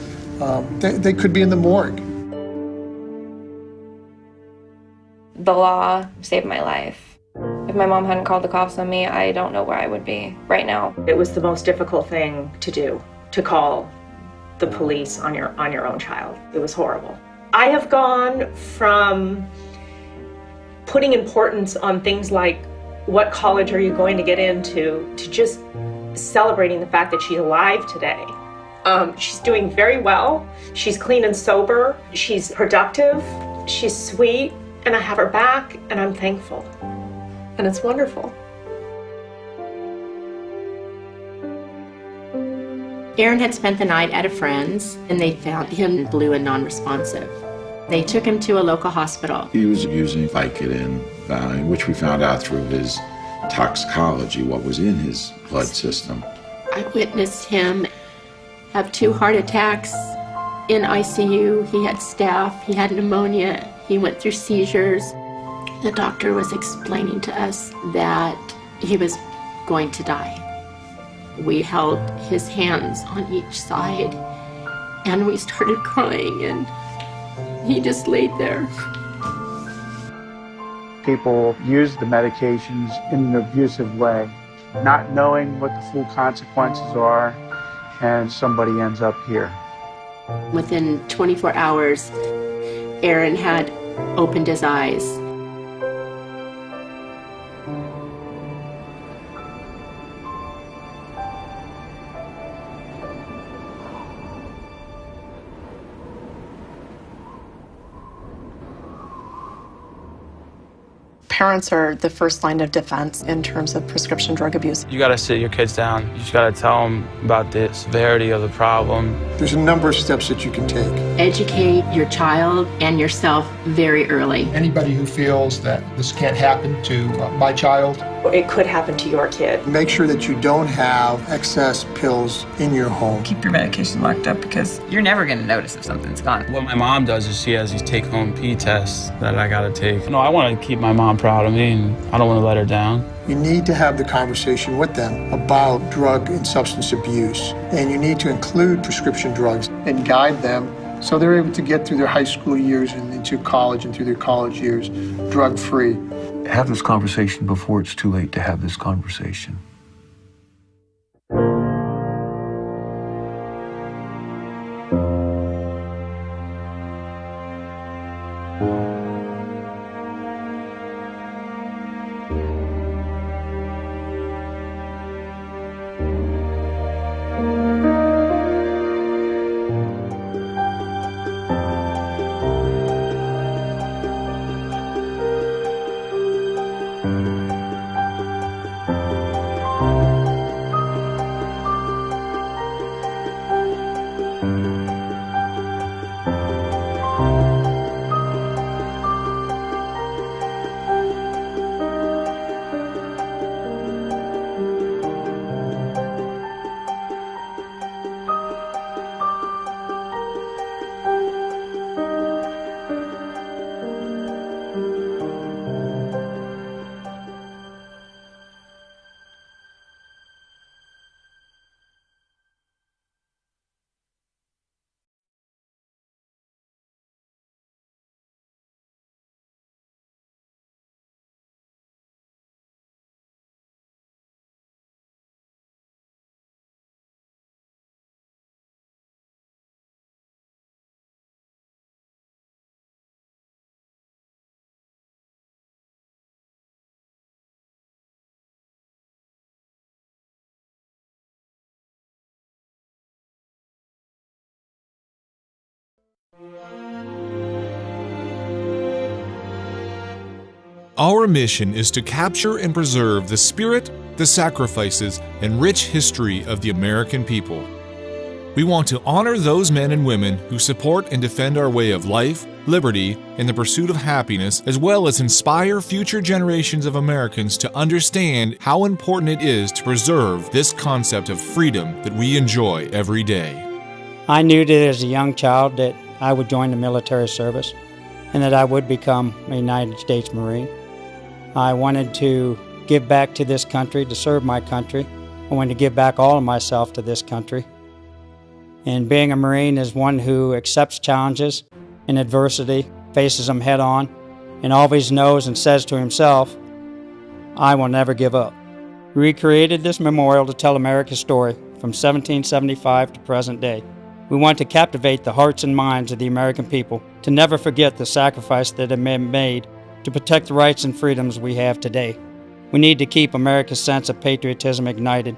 They could be in the morgue. The law saved my life. If my mom hadn't called the cops on me, I don't know where I would be right now. It was the most difficult thing to do, to call the police on your own child. It was horrible. I have gone from putting importance on things like what college are you going to get into to just celebrating the fact that she's alive today. She's doing very well. She's clean and sober. She's productive. She's sweet. And I have her back, and I'm thankful. And it's wonderful. Aaron had spent the night at a friend's, and they found him blue and non-responsive. They took him to a local hospital. He was using Vicodin, which we found out through his toxicology, what was in his blood system. I witnessed him have 2 heart attacks in ICU. He had staph, he had pneumonia, he went through seizures. The doctor was explaining to us that he was going to die. We held his hands on each side, and we started crying, and he just laid there. People use the medications in an abusive way, not knowing what the full consequences are, and somebody ends up here. Within 24 hours, Aaron had opened his eyes. Parents are the first line of defense in terms of prescription drug abuse. You gotta sit your kids down. You just gotta tell them about the severity of the problem. There's a number of steps that you can take. Educate your child and yourself very early. Anybody who feels that this can't happen to my child, it could happen to your kid. Make sure that you don't have excess pills in your home. Keep your medication locked up because you're never going to notice if something's gone. What my mom does is she has these take-home pee tests that I gotta take. No, I want to keep my mom proud of me, and I don't want to let her down. You need to have the conversation with them about drug and substance abuse. And you need to include prescription drugs and guide them so they're able to get through their high school years and into college and through their college years drug-free. Have this conversation before it's too late to have this conversation. Our mission is to capture and preserve the spirit, the sacrifices, and rich history of the American people. We want to honor those men and women who support and defend our way of life, liberty, and the pursuit of happiness, as well as inspire future generations of Americans to understand how important it is to preserve this concept of freedom that we enjoy every day. I knew that as a young child that I would join the military service and that I would become a United States Marine. I wanted to give back to this country, to serve my country. I wanted to give back all of myself to this country. And being a Marine is one who accepts challenges and adversity, faces them head on, and always knows and says to himself, "I will never give up." We created this memorial to tell America's story from 1775 to present day. We want to captivate the hearts and minds of the American people to never forget the sacrifice that has been made to protect the rights and freedoms we have today. We need to keep America's sense of patriotism ignited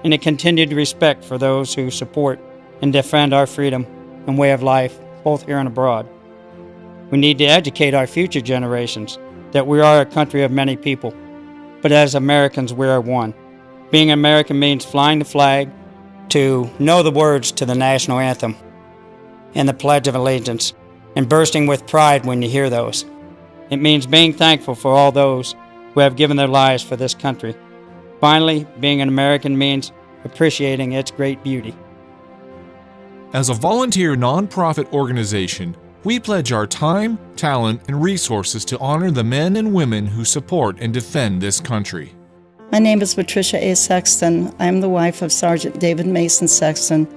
and a continued respect for those who support and defend our freedom and way of life, both here and abroad. We need to educate our future generations that we are a country of many people, but as Americans we are one. Being American means flying the flag, to know the words to the national anthem and the Pledge of Allegiance, and bursting with pride when you hear those. It means being thankful for all those who have given their lives for this country. Finally, being an American means appreciating its great beauty. As a volunteer nonprofit organization, we pledge our time, talent, and resources to honor the men and women who support and defend this country. My name is Patricia A. Sexton. I am the wife of Sergeant David Mason Sexton,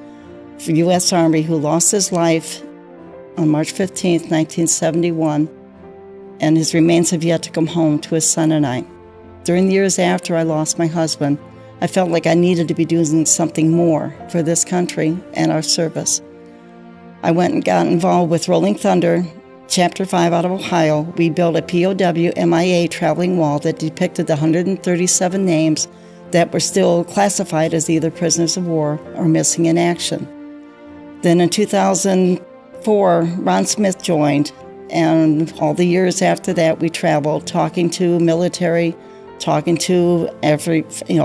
the U.S. Army, who lost his life on March 15, 1971, and his remains have yet to come home to his son and I. During the years after I lost my husband, I felt like I needed to be doing something more for this country and our service. I went and got involved with Rolling Thunder, Chapter 5 out of Ohio. We built a POW MIA traveling wall that depicted the 137 names that were still classified as either prisoners of war or missing in action. Then in 2004, Ron Smith joined, and all the years after that we traveled, talking to military, talking to every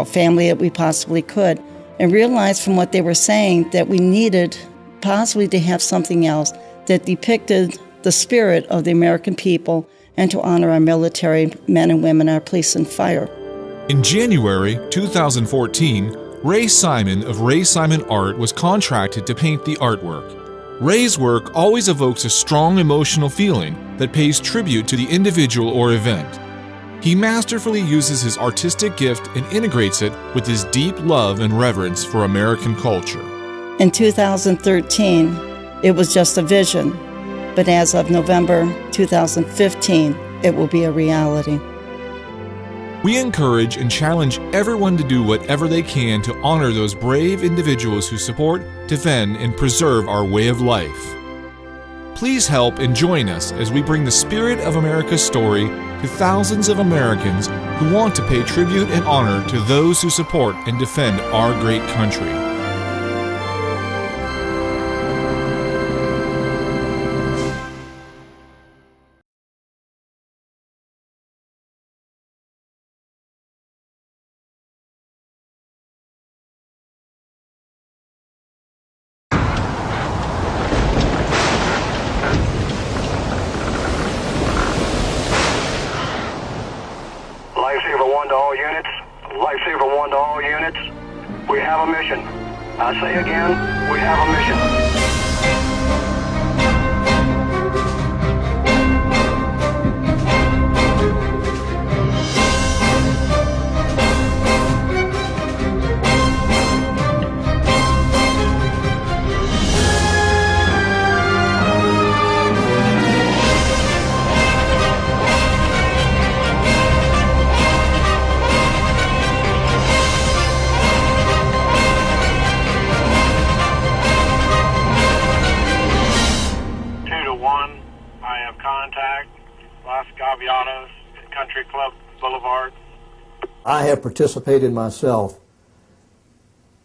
family that we possibly could, and realized from what they were saying that we needed possibly to have something else that depicted the spirit of the American people and to honor our military men and women, our police and fire. In January 2014, Ray Simon of Ray Simon Art was contracted to paint the artwork. Ray's work always evokes a strong emotional feeling that pays tribute to the individual or event. He masterfully uses his artistic gift and integrates it with his deep love and reverence for American culture. In 2013, it was just a vision, but as of November 2015, it will be a reality. We encourage and challenge everyone to do whatever they can to honor those brave individuals who support, defend, and preserve our way of life. Please help and join us as we bring the spirit of America's story to thousands of Americans who want to pay tribute and honor to those who support and defend our great country. Lifesaver 1 to all units. Lifesaver 1 to all units. We have a mission. I say again, we have a mission. Country Club Boulevard. I have participated myself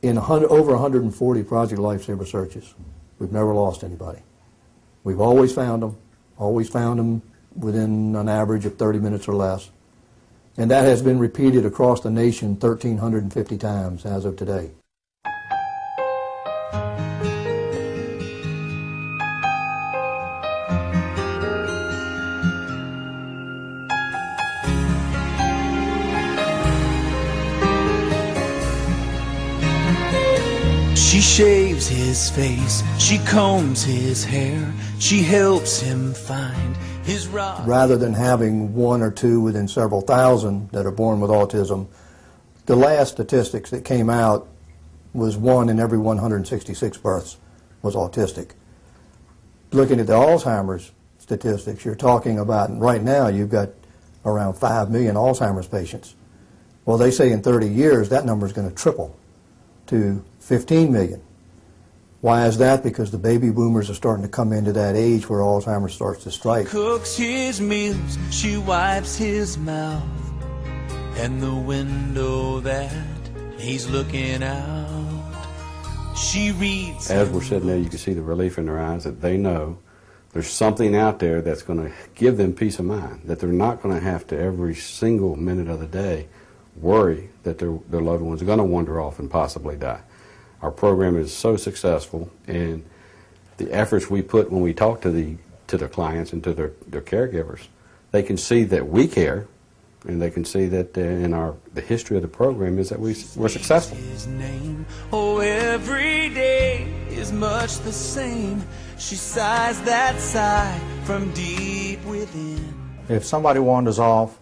in over 140 Project Lifesaver searches. We've never lost anybody. We've always found them within an average of 30 minutes or less. And that has been repeated across the nation 1,350 times as of today. She shaves his face, she combs his hair, she helps him find his rock. Rather than having one or two within several thousand that are born with autism, the last statistics that came out was 1 in every 166 births was autistic. Looking at the Alzheimer's statistics. You're talking about, right now, you've got around 5 million Alzheimer's patients. Well, they say in 30 years that number is going to triple to 15 million. Why is that? Because the baby boomers are starting to come into that age where Alzheimer's starts to strike. Cooks his meals, she wipes his mouth, and the window that he's looking out, she reads. As we're sitting there, you can see the relief in their eyes that they know there's something out there that's going to give them peace of mind, that they're not going to have to every single minute of the day worry that their loved ones are going to wander off and possibly die. Our program is so successful, and the efforts we put when we talk to the clients and to their caregivers, they can see that we care, and they can see that in the history of the program is that we're successful. His name, oh, every day is much the same. She sighs that sigh from deep within. If somebody wanders off,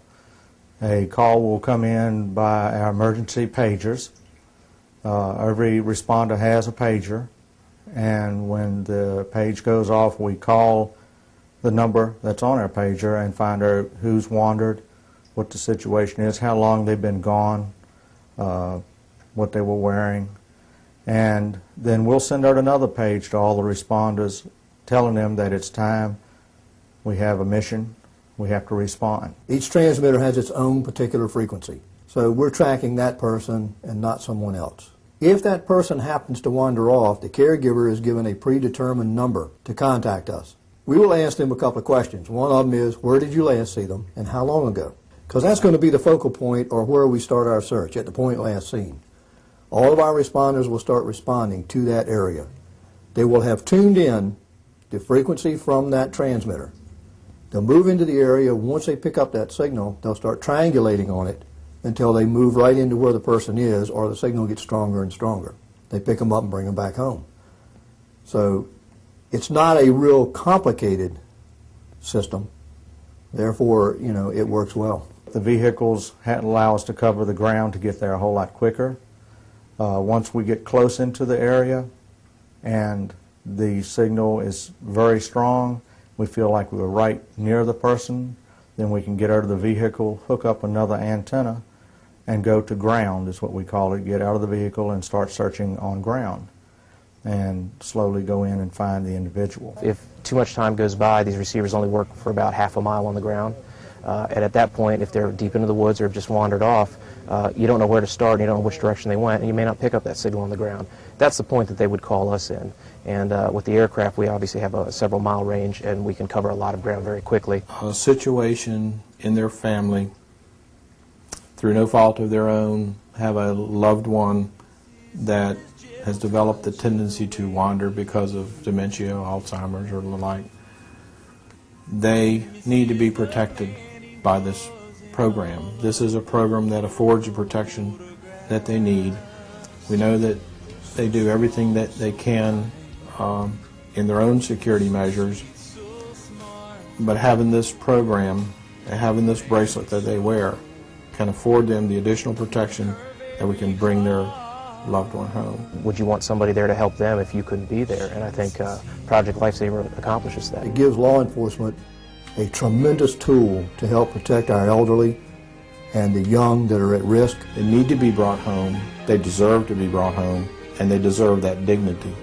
a call will come in by our emergency pagers. Every responder has a pager, and when the page goes off, we call the number that's on our pager and find out who's wandered, what the situation is, how long they've been gone, what they were wearing, and then we'll send out another page to all the responders telling them that it's time, we have a mission, we have to respond. Each transmitter has its own particular frequency, so we're tracking that person and not someone else. If that person happens to wander off, the caregiver is given a predetermined number to contact us. We will ask them a couple of questions. One of them is, where did you last see them and how long ago? Because that's going to be the focal point, or where we start our search, at the point last seen. All of our responders will start responding to that area. They will have tuned in the frequency from that transmitter. They'll move into the area. Once they pick up that signal, they'll start triangulating on it until they move right into where the person is, or the signal gets stronger and stronger. They pick them up and bring them back home. So it's not a real complicated system. Therefore, it works well. The vehicles allow us to cover the ground to get there a whole lot quicker. Once we get close into the area and the signal is very strong, we feel like we're right near the person, then we can get out of the vehicle, hook up another antenna, and go to ground, is what we call it. Get out of the vehicle and start searching on ground, and slowly go in and find the individual. If too much time goes by, these receivers only work for about half a mile on the ground. And at that point, if they're deep into the woods or have just wandered off, you don't know where to start and you don't know which direction they went, and you may not pick up that signal on the ground. That's the point that they would call us in. And with the aircraft, we obviously have a several mile range, and we can cover a lot of ground very quickly. A situation in their family, through no fault of their own, have a loved one that has developed the tendency to wander because of dementia, Alzheimer's, or the like. They need to be protected by this program. This is a program that affords the protection that they need. We know that they do everything that they can in their own security measures, but having this program and having this bracelet that they wear can afford them the additional protection that we can bring their loved one home. Would you want somebody there to help them if you couldn't be there? And I think Project Lifesaver accomplishes that. It gives law enforcement a tremendous tool to help protect our elderly and the young that are at risk. They need to be brought home. They deserve to be brought home, and they deserve that dignity.